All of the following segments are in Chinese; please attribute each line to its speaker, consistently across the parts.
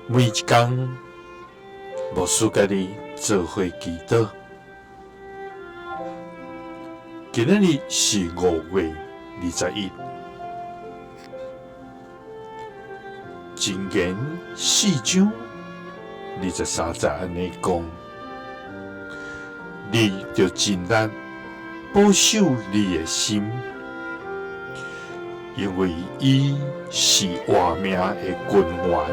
Speaker 1: 每一天，牧师家己做伙祈祷。今仔日是5月21，箴言4章23節安尼講：你着盡力保守你的心，因為伊是活命的君王。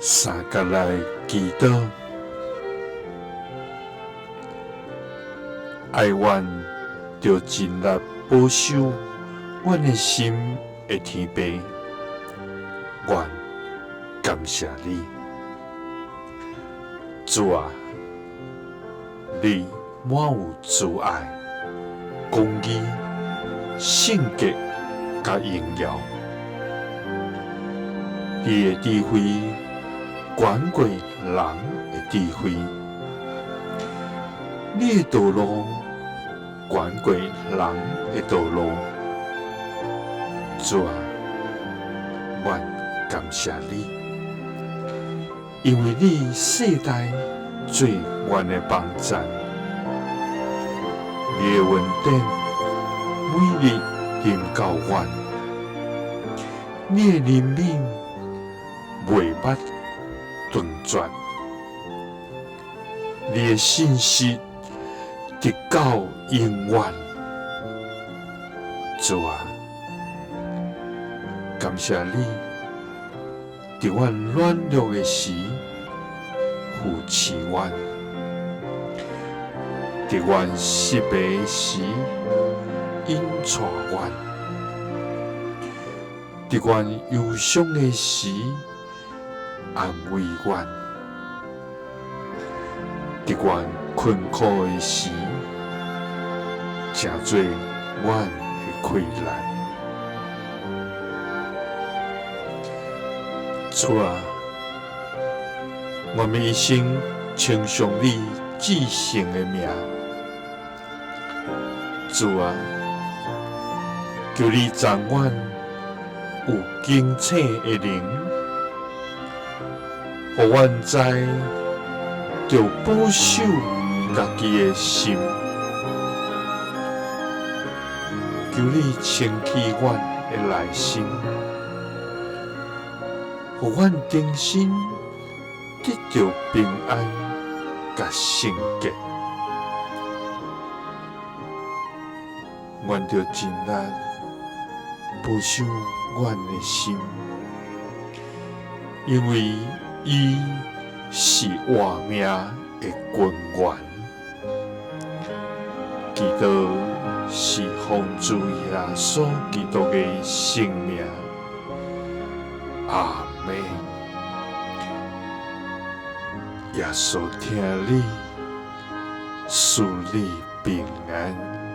Speaker 1: 三角來祈禱，愛願着盡力保守阮的心的天父，願感謝你，主啊，你滿有慈愛、公義、聖潔甲榮耀，你的智慧遠過人的智慧，你的道路遠過人的道路。主啊，願感謝你，因為你世代最遠的幫贊，你的恩典每日臨到阮，你的憐憫袂捌斷絕，你的信實直到永遠。主啊，感謝你，在阮軟弱的時扶持阮，在阮失敗的時引帶阮，在阮憂傷的時安慰阮，在阮困苦的時，成做阮的快樂。主啊，我們一生稱頌你至聖的名。主啊，求你賜阮有警醒的靈，互阮知着保守家己的心，求你清氣阮的內心，互阮定心得着平安甲聖潔，阮着盡力保守阮的心，因為伊是活命的君王。祈禱是奉主耶穌基督的聖名，阿們。耶穌聽你，賜你平安。